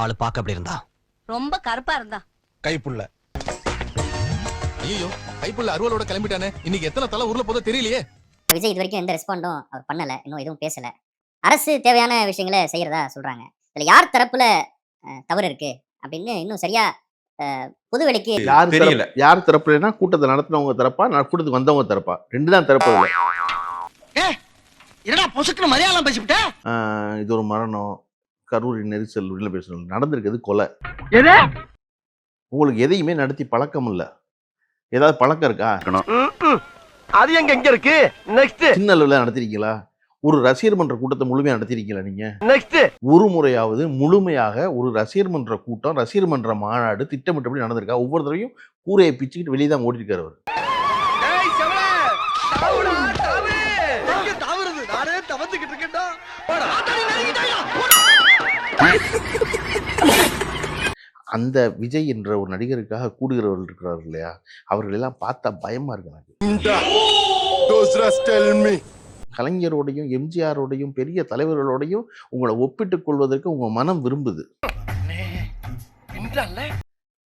ஆளு பாக்க அப்படி இருந்தா? ரொம்ப கருப்பா இருந்தா. கைப்புள்ள. ஐயோ, கைப்புள்ள அருவலோட கிளம்பிட்டானே. இன்னைக்கு எத்தனை தலை ஊர்ல போதோ தெரியலையே. விஜய் இது வரைக்கும் எந்த ரெஸ்பாண்டும் அவர் பண்ணல, இன்னும் எதுவும் பேசல. அரசு தேவையான விஷயங்களை செய்யறதா சொல்றாங்க. இதுல யார் தரப்புல தவறு இருக்கு அப்படின்னு இன்னும் சரியா பொதுவெளிக்கு தெரியல. யார் தரப்புலன்னா கூட்டத்தை நடத்தினவங்க தரப்பா, கூட்டத்துக்கு வந்தவங்க தரப்பா, ரெண்டு தான் தரப்பு. என்னடா பொசுக்குன்னு மலையாளம் பேசிவிட்ட? இது ஒரு மரணம், கரூரி நெரிசல் உள்ள பேசணும், நடந்திருக்கிறது கொலை. உங்களுக்கு எதையுமே நடத்தி பழக்கம் இல்ல, ஏதாவது பழக்கம் இருக்கா? அது எங்க இருக்கு? நெக்ஸ்ட் சின்ன அளவுல நடத்திருக்கீங்களா? ஒரு ரசிகர் மன்ற கூட்டத்தை முழுமையா நடத்திருக்கீங்களா நீங்க? நெக்ஸ்ட் ஒரு முறையாவது முழுமையாக ஒரு ரசிகர் மன்ற கூட்டம், ரசிகர் மன்ற மாநாடு திட்டமிட்டபடி நடந்திருக்கா? ஒவ்வொரு தடவையும் கூரையை பிச்சுக்கிட்டு வெளியே தான் ஓடி இருக்காரு அவர். அந்த விஜய் என்ற ஒரு நடிகருக்காக கூடுகிறவர்கள் இருக்கிறார்கள் இல்லையா, அவர்கள் எல்லாம் பார்த்தா பயமா இருக்கு. கலைஞரோடையும் எம்ஜிஆரோடையும் பெரிய தலைவர்களோடையும் உங்களை ஒப்பிட்டுக் கொள்வதற்கு உங்க மனம் விரும்புது.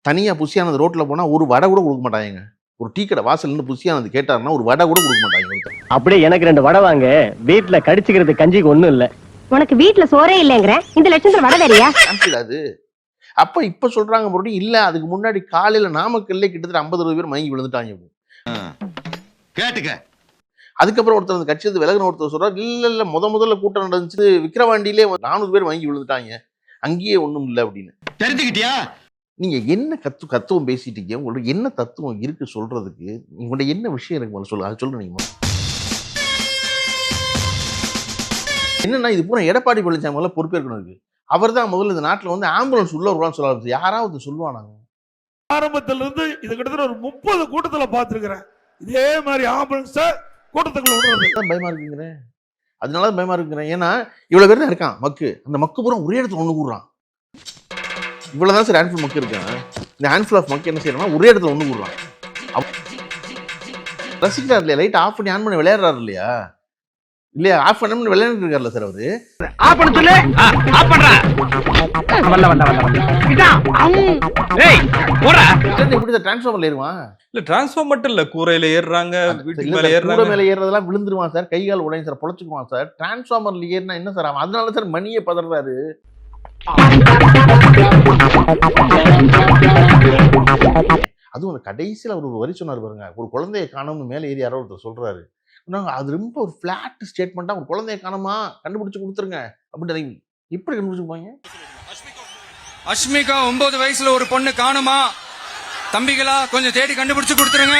தனியா புசியானது ரோட்ல போனா ஒரு வடை கூட கொடுக்க மாட்டாங்க. ஒரு டீ கடை வாசல் இருந்து புசியானது கேட்டாருன்னா ஒரு வடை கூட கொடுக்க மாட்டாங்க. அப்படியே எனக்கு 2 வடை வாங்க, வீட்டுல கடிச்சுக்கிறது கஞ்சிக்கு ஒண்ணும் இல்ல. உனக்கு வீட்டுல சோறே இல்லைங்கிற இந்த லட்சத்துல வடை வேறியா? அது அப்ப இப்ப சொல்றாங்க மறுபடியும் இல்ல, அதுக்கு முன்னாடி காலையில நாமக்கல்ல கிட்டத்தட்ட 50-60 பேர் மயங்கி விழுந்துட்டாங்க. கேட்டுக்க. அதுக்கப்புறம் ஒருத்தர் அந்த கட்சி விலகின ஒருத்தர் சொல்றாரு, இல்ல முதல்ல கூட்டம் நடந்துச்சு விக்கிரவாண்டியிலே 400 பேர் வாங்கி விழுந்துட்டாங்க, அங்கேயே ஒண்ணும் இல்லை அப்படின்னு. தெரிஞ்சுக்கிட்டியா? நீங்க என்ன தத்துவம் பேசிட்டீங்க? உங்களுக்கு என்ன தத்துவம் இருக்கு சொல்றதுக்கு? உங்கள்ட்ட என்ன விஷயம் எனக்கு முதல்ல சொல்லுங்க, அதை சொல்லுங்க. நீங்க என்னன்னா இது பூரா எடப்பாடி பழனிசாமி முதல்ல பொறுப்பேற்கணும் இருக்கு. அவர் தான் முதல்ல இந்த நாட்டில் வந்து ஆம்புலன்ஸ் உள்ள வருவான்னு சொல்ல யாராவது சொல்லுவானாங்க? ஆரம்பத்துல இருந்து இது கிட்டத்தட்ட ஒரு 30 கூட்டத்துல பார்த்திருக்கிறேன். இதே மாதிரி ஆம்புலன்ஸ் கூட்டத்துக்குள்ள விடுறது பயமா இருக்குங்கிறேன். அதனால பயமா இருக்குங்கிறேன். ஏன்னா இவ்வளவு பேர் தான் இருக்கான் மக்கு, அந்த மக்கு பூரா ஒரே இடத்துல ஒண்ணு கூடுறான். இவ்வளவுதான் சார் ஹேண்ட்ஃபுல் மக்கு இருக்கான். இந்த ஹேண்ட்ஃபுல் ஆஃப் மக்கு என்ன செய்யறான்னா ஒரே இடத்துல ஒண்ணு கூடுறான். ரசிக்கிறார் இல்லையா, லைட் ஆஃப் பண்ணி ஆன் பண்ணி விளையாடுறாரு இல்லையா, இல்லையா ஆஃப் பண்ணி விளையாண்டு இருக்காருல்ல சார் அவரு. ஆஃப் பண்ண சொல்லு. ஆஃப் பண்றா. ஏய் போடா. இப்படி தான் டிரான்ஸ்ஃபார்மர்ல ஏறுவான். இல்ல டிரான்ஸ்ஃபார்மர் மட்டும் இல்ல, கூரையில ஏறுறாங்க, வீட்டுக்கு மேல ஏறுறாங்க. கூரை மேல ஏறதெல்லாம் விழுந்துருவான் சார், கை கால் உடையும் சார், பொழைச்சுக்குவான் சார். டிரான்ஸ்ஃபார்மர்ல ஏறினா என்ன சார் அவன்? அதனால சார் மணியை பதறாரு. அதுவும் அந்த கடைசியில் அவர் ஒரு வரி சொன்னார் பாருங்க, ஒரு குழந்தையை காணோம்னு மேலே ஏறி யாரோ ஒருத்தர் சொல்றாரு. அது ரொம்ப ஒரு பிளாட் ஸ்டேட்மெண்டா, ஒரு குழந்தைய காணமா கண்டுபிடிச்சு கொடுத்துருங்க அப்படின்னு. எப்படி கண்டுபிடிச்சுப்பாங்க? அஷ்மிகா 9 வயசுல ஒரு பொண்ணு காணுமா, தம்பிகளா கொஞ்சம் தேடி கண்டுபிடிச்சு கொடுத்துருங்க.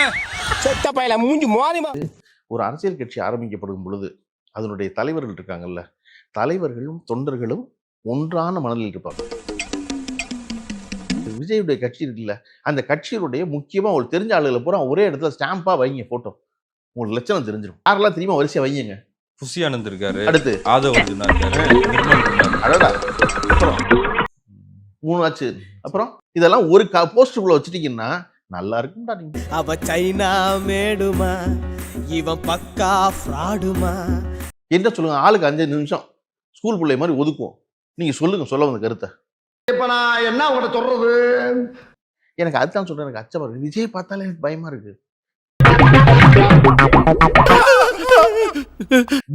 ஒரு அரசியல் கட்சி ஆரம்பிக்கப்படும் பொழுது அதனுடைய தலைவர்கள் இருக்காங்கல்ல, தலைவர்களும் தொண்டர்களும் ஒன்றான மனதில் இருப்பாங்க. விஜயுடைய கட்சி இருக்குல்ல, அந்த கட்சியினுடைய முக்கியமா ஒரு தெரிஞ்ச ஆளுகளை பூரா ஒரே இடத்துல ஸ்டாம்பா வைங்க போட்டோ, உங்களுக்கு லட்சணம் தெரிஞ்சிடும். யாரெல்லாம் தெரியுமா வரிசையா வைங்க. புசியானந்த் இருக்காரு, அடுத்து ஆதவ் அர்ஜுனா இருக்காரு, அடடா அப்புறம் 3 ஆச்சு. அப்புறம் இதெல்லாம் ஒரு போஸ்டருக்குள்ள வச்சுட்டீங்கன்னா நல்லா இருக்கும்டா. நீங்க அவ சைனா மேடுமா, இவன் பக்கா ஃப்ராடுமா என்ன சொல்லுங்க, ஆளுக்கு 5 நிமிஷம் ஸ்கூல் பிள்ளை மாதிரி ஒதுக்குவோம். நீங்க சொல்லுங்க, சொல்ல வந்த கருத்தை. இப்ப நான் என்ன உங்கள்கிட்ட சொல்றது? எனக்கு அதுதான் சொல்றேன், எனக்கு அச்சமா இருக்கு. விஜய் பார்த்தாலே எனக்கு பயமா இருக்கு.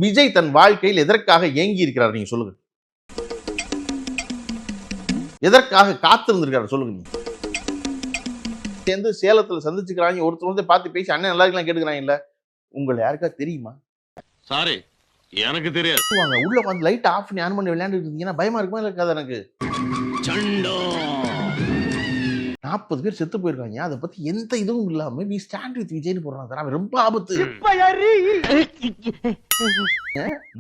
விஜய் தன் வாழ்க்கையில் எதற்காக ஏங்கி இருக்கிறார் நீங்க சொல்லுங்க, எதற்காக காத்திருந்திருக்காரு சொல்லுங்க. நீங்க சேர்ந்து சேலத்துல சந்திச்சுக்கிறாங்க, ஒருத்தர் வந்து பார்த்து பேசி அண்ணன் நல்லா இருக்கலாம் கேட்டுக்கிறாங்க இல்ல, உங்களை யாருக்கா தெரியுமா? சாரி எனக்கு தெரியாது. உள்ள வந்து லைட் ஆஃப் பண்ணி ஆன் பண்ணி விளையாண்டு இருந்தீங்கன்னா பயமா இருக்குமா இருக்காது? எனக்கு 40 பேர் செத்து போயிருக்காங்க, அதை பத்தி எந்த இதுவும் இல்லாம நீ ஸ்டாண்ட் வித் விஜய்னு போடுறான் சார். அவன் ரொம்ப ஆபத்து.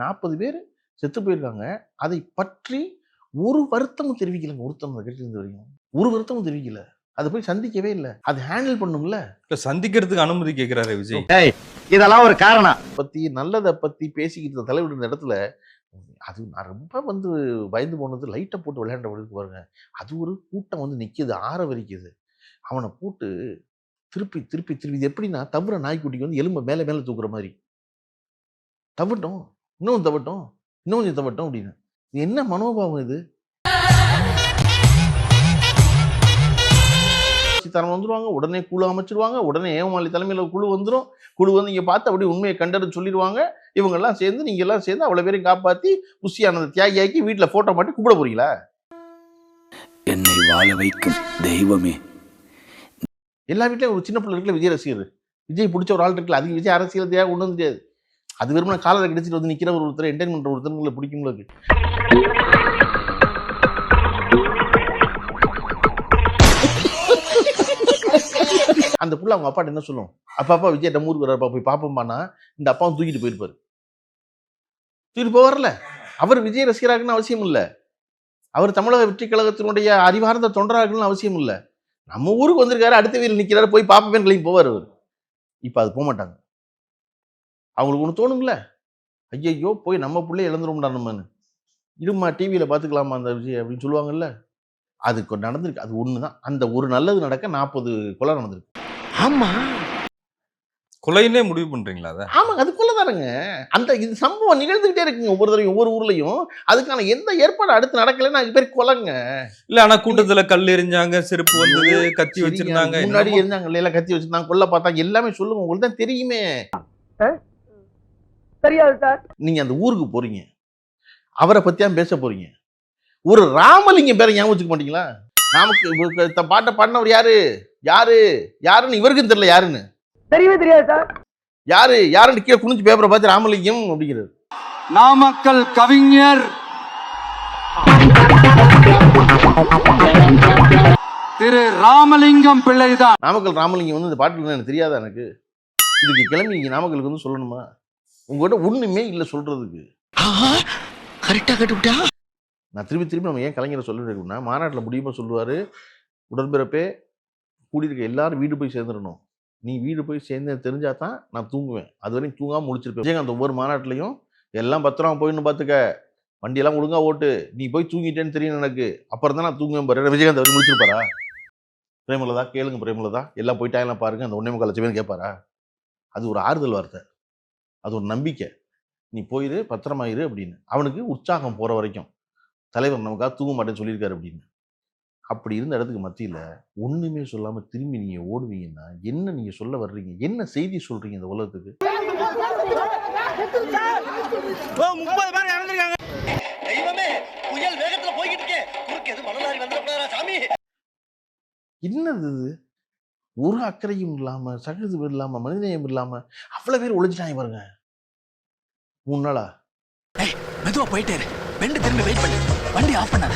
40 பேர் செத்து போயிருக்காங்க, அதை பற்றி ஒரு வருத்தமும் தெரிவிக்கலங்க. ஒருத்தம் கட்சி இருந்து வரைக்கும் ஒரு வருத்தமும் தெரிவிக்கல. அதை போய் சந்திக்கவே இல்லை. அது ஹேண்டில் பண்ணும்ல. சந்திக்கிறதுக்கு அனுமதி கேட்கிறாரு விஜய். இதெல்லாம் ஒரு காரணம். பத்தி நல்லதை பத்தி பேசிக்கிட்டு தலைவர் இருந்த இடத்துல அது நான் ரொம்ப வந்து பயந்து போனது, லைட்டை போட்டு விளையாண்ட பாருங்க. அது ஒரு கூட்டம் வந்து நிற்கிது, ஆற வரிக்குது. அவனை போட்டு திருப்பி திருப்பி திருப்பி, இது எப்படின்னா தவிர நாய்க்குட்டிக்கு வந்து எலும்பை மேலே மேலே தூக்குற மாதிரி, தவட்டும் இன்னும் தவட்டும் இன்னும் கொஞ்சம் தவட்டும் அப்படின்னு. இது என்ன மனோபாவம் இது? சீதாராமன் வந்துருவாங்க, உடனே குழு அமைச்சிருவாங்க, உடனே ஏமாளி தலைமையில் குழு வந்துடும். குழு வந்து இங்கே பார்த்து அப்படியே உண்மையை கண்டறிஞ்சு சொல்லிடுவாங்க. இவங்கெல்லாம் சேர்ந்து நீங்கள் எல்லாம் சேர்ந்து அவ்வளோ பேரையும் காப்பாற்றி புஷியானதை தியாகியாக்கி வீட்டில் ஃபோட்டோ மாட்டி கூப்பிட போறீங்களா? என்னை வாழ வைக்கும் தெய்வமே. எல்லா வீட்லையும் ஒரு சின்ன பிள்ளை இருக்குல்ல விஜய் ரசிகர், விஜய் பிடிச்ச ஒரு ஆள் இருக்குல்ல, அதுக்கு விஜய் அரசியல் தேவை ஒன்றும் தெரியாது. அது வெறுமனே காலரை கிடைச்சிட்டு வந்து நிற்கிற ஒருத்தர் என்டர்டைன்மெண்ட் ஒருத்தர் பிடிக்குங்களுக்கு. அந்த புள்ள அவங்க அப்பாட்ட என்ன சொல்லும், அப்பா விஜய் நம்ம ஊருக்கு வர்றப்பா போய் பார்ப்போம்பானா இந்த அப்பாவும் தூக்கிட்டு போயிருப்பாரு. தூக்கிட்டு போவார்ல. அவர் விஜய் ரசிகராகணும்னு அவசியம் இல்லை, அவர் தமிழக வெற்றி கழகத்தினுடைய அறிவார்ந்த தொண்டராகணும்னு அவசியம் இல்லை. நம்ம ஊருக்கு வந்திருக்காரு, அடுத்த வீட்டில் நிற்கிறாரு, போய் பார்ப்பேன் கிளம்பி போவார் அவர். இப்போ அது போக மாட்டாங்க. அவங்களுக்கு ஒன்று தோணுங்கள, ஐயையோ போய் நம்ம பிள்ளைய இழந்துரும்டா நம்மன்னு, இருமா டிவியில் பார்த்துக்கலாமா அந்த விஜய் அப்படின்னு சொல்லுவாங்கல்ல. அது நடந்திருக்கு. அது ஒன்று தான். அந்த ஒரு நல்லது நடக்க 40 கொலை நடந்திருக்கு. ஆமா, கொலைன்னே முடிவு பண்றீங்களா? அதை ஆமாங்க, அது கொலை தானுங்க. அந்த இது சம்பவம் நிகழ்ந்துகிட்டே இருக்குங்க ஒவ்வொரு தடவையும் ஒவ்வொரு ஊர்லயும். அதுக்கான எந்த ஏற்பாடு அடுத்து நடக்கலைன்னா அது பேர் கொலைங்க. இல்ல, ஆனா கூட்டத்துல கல் எரிஞ்சாங்க, செருப்பு வந்தது, கத்தி வச்சிருந்தாங்க, முன்னாடி எரிஞ்சாங்க இல்ல, கத்தி வச்சிருந்தாங்க, கொல்ல பார்த்தாங்க, எல்லாமே சொல்லுங்க, உங்களுக்கு தான் தெரியுமே. தெரியாது சார். நீங்க அந்த ஊருக்கு போறீங்க, அவரை பத்தியா பேச போறீங்க, ஒரு ராமலிங்கம் பேரை ஞாபகம் வச்சுக்க மாட்டீங்களா? நமக்கு பாட்டை பாடினவர் யாரு யாரு யாருன்னு இவருக்கும் தெரியல யாருன்னு. தெரியவே தெரியாது சார். யாருன்னு கீழே குனிஞ்சு பேப்பரை பார்த்து ராமலிங்கம் அப்படிங்கிறது. நாமக்கல் கவிஞர் திரு ராமலிங்கம் பிள்ளைதான். நாமக்கல் ராமலிங்கம் வந்து இந்த பாட்டு எனக்கு தெரியாதா? எனக்கு இதுக்கு கிளம்பி நீங்க நாமக்கலுக்கு வந்து சொல்லணுமா? உங்ககிட்ட ஒண்ணுமே இல்லை சொல்றதுக்கு. கரெக்டா கட்டுவிட்டா. நான் திருப்பி நம்ம ஏன் கலைஞரை சொல்லிருக்கோம்னா, மாநாட்டில் முடியுமா சொல்லுவார், உடன்பிறப்பே கூடியிருக்க எல்லாரும் வீடு போய் சேர்ந்துடணும், நீ வீடு போய் சேர்ந்து தெரிஞ்சா தான் நான் தூங்குவேன், அது வரைக்கும் தூங்காமல் முடிச்சிருப்பேன். விஜயகாந்த் ஒவ்வொரு மாநாட்டிலையும் எல்லாம் பத்திரமா போயின்னு பார்த்துக்க, வண்டியெல்லாம் ஒழுங்கா ஓட்டு, நீ போய் தூங்கிட்டேன்னு தெரியும் எனக்கு, அப்புறம் தான் நான் தூங்குவேன் பாரு. விஜயகாந்த் அவர் முடிச்சிருப்பாரா? பிரேமலதா கேளுங்க, பிரேமலதா எல்லாம் போயிட்டாங்கலாம் பாருங்க, அந்த 1.25 கேட்பாரா? அது ஒரு ஆறுதல் வார்த்தை, அது ஒரு நம்பிக்கை. நீ போயிரு, பத்திரமா இரு அப்படின்னு. அவனுக்கு உற்சாகம் போற வரைக்கும் தலைவர் நமக்காக தூங்க மாட்டேன்னு சொல்லியிருக்காரு அப்படின்னு. அப்படி இருந்த இடத்துக்கு மத்தியில் ஒண்ணுமே சொல்லாம திரும்பி நீங்க ஓடுவீங்கன்னா என்ன நீங்க சொல்ல வர்றீங்க? என்ன செய்தி சொல்றீங்க இந்த உலகத்துக்கு? என்னது இது? ஒரு அக்கறையும் இல்லாம, சகஜம் இல்லாம, மனிதநேயம் இல்லாம அவ்வளவு பேர் ஒழிஞ்சிட்டாங்க பாருங்க 3 நாளா. மெதுவா போயிட்டே இரு, வெண்டு திரும்பி வெயிட் பண்ணு, வண்டி ஆஃப் பண்ணாத.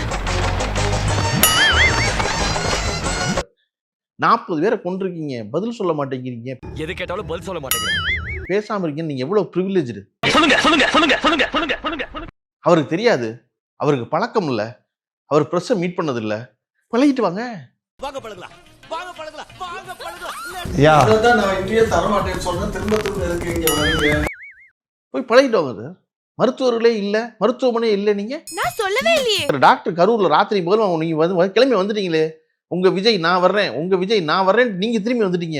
40 பேரை கொண்டிருக்கீங்க, பதில் சொல்ல மாட்டேங்கிறீங்க. எது கேட்டாலும் பதில் சொல்ல மாட்டேங்கிறேன். பேசாம இருக்கீங்க. நீங்க எவ்வளவு பிரிவிலேஜ்டு. சொல்லுங்க. அவருக்கு தெரியாது, அவருக்கு பழக்கம் இல்ல, அவர் பிரஸ் மீட் பண்ணது இல்ல. பழகிட்டு வாங்க. வாங்க பழகலாம். போய் பழகிட்டு வாங்க. மருத்துவர்களே இல்ல, மருத்துவமனை இல்ல. நீங்க நான் சொல்லவே இல்லையே. டாக்டர் கரூர்ல ராத்திரி போதும் நீங்க வந்து கிளம்பி வந்துட்டீங்களே. உங்க விஜய் நான் வர்றேன், உங்க விஜய் நான் வர்றேன், நீங்க திரும்பி வந்துட்டீங்க.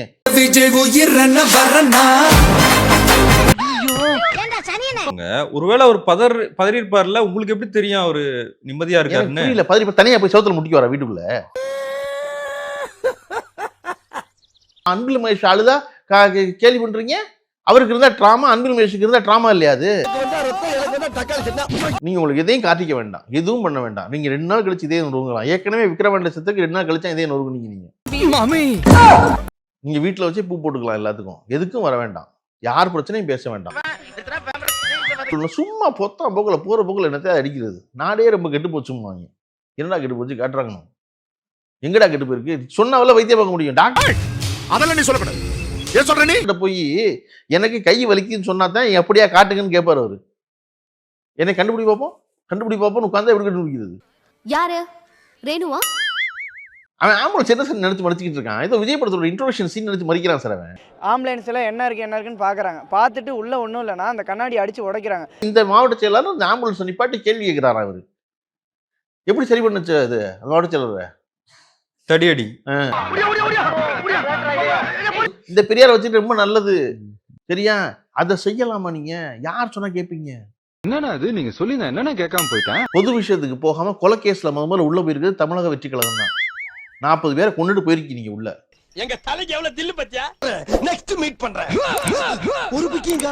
ஒருவேளை அவர் பதறி இருப்பார்ல, உங்களுக்கு எப்படி தெரியும் அவரு நிம்மதியா இருக்காருன்னு? இல்ல பதறி தனியா போய் சோத்துல முட்டிக்கு வர வீட்டுக்குள்ள. அன்பில் மகேஷ் அழுதா கேள்வி பண்றீங்க. அவருக்கு இருந்தா டிராமா, அன்பில் மகேஷுக்கு இருந்தா டிராமா இல்லையா? அது நீங்க உங்களுக்கு எதையும் காட்டிக்க வேண்டாம், எதுவும் பண்ண வேண்டாம். நீங்க 2 நாள் கழிச்சு இதே நொறுங்கலாம். ஏற்கனவே விக்ரவாண்ட செத்துக்கு 2 நாள் கழிச்சா இதே நொறுங்குனீங்க. நீங்க வீட்டுல வச்சு பூ போட்டுக்கலாம், எல்லாத்துக்கும் எதுக்கும் வர வேண்டாம், யார் பிரச்சனையும் பேச வேண்டாம். சும்மா பொத்தா போக்குல போற போக்குல என்னத்தையும் அடிக்கிறது. நாடே ரொம்ப கெட்டு போச்சும்வாங்க. என்னடா கெட்டு போச்சு காட்டுறாங்க. எங்கடா கெட்டு போயிருக்கு சொன்னாவெல்லாம் வைத்தியம் பார்க்க முடியும். டாக்டர் அதெல்லாம் நீ சொல்லக்கூடாது. ஏன் சொல்ற நீ? போய் எனக்கு கை வலிக்குன்னு சொன்னா தான் எப்படியா காட்டுங்கன்னு கேட்பாரு அவரு. என்னை கண்டுபிடி பார்ப்போம் உட்கார்ந்து எப்படி கண்டுபிடிக்கிறது? யாரு? ரேணுவா? அவன் ஆம்புலன்ஸ் என்ன நினைச்சு மறைச்சிக்கிட்டு இருக்கான். ஏதோ விஜய் படத்தோட இன்ட்ரோடக்ஷன் சீன் நினைச்சு மறைக்கிறான் சார். அவன் ஆம்புலன்ஸ் எல்லாம் என்ன இருக்குன்னு பாக்குறாங்க. பார்த்துட்டு உள்ள ஒண்ணும் இல்லைன்னா அந்த கண்ணாடி அடிச்சு உடைக்கிறாங்க. இந்த மாவட்ட செயலாளர் இந்த ஆம்புலன்ஸ் நிப்பாட்டி கேள்வி கேட்கிறாரா அவரு? எப்படி சரி பண்ணுச்சு அது அந்த மாவட்ட செயலர்? தடியடி. இந்த பெரியாரை வச்சுட்டு ரொம்ப நல்லது சரியா, அதை செய்யலாமா? நீங்க யார் சொன்னா கேட்பீங்க? என்னன்னா அது நீங்க சொல்லி நான் என்னன்னா கேட்காம போயிட்டேன். பொது விஷயத்துக்கு போகாம கொலை கேஸ்ல முதல்ல உள்ள போயிருக்கிறது தமிழக வெற்றி கழகம் தான். 40 பேரை கொண்டுட்டு போயிருக்கீங்க உள்ள. எங்க தலைக்கு எவ்வளவு தில்லு பத்தியா நெக்ஸ்ட் மீட் பண்றேன் ஒரு பிக்கிங்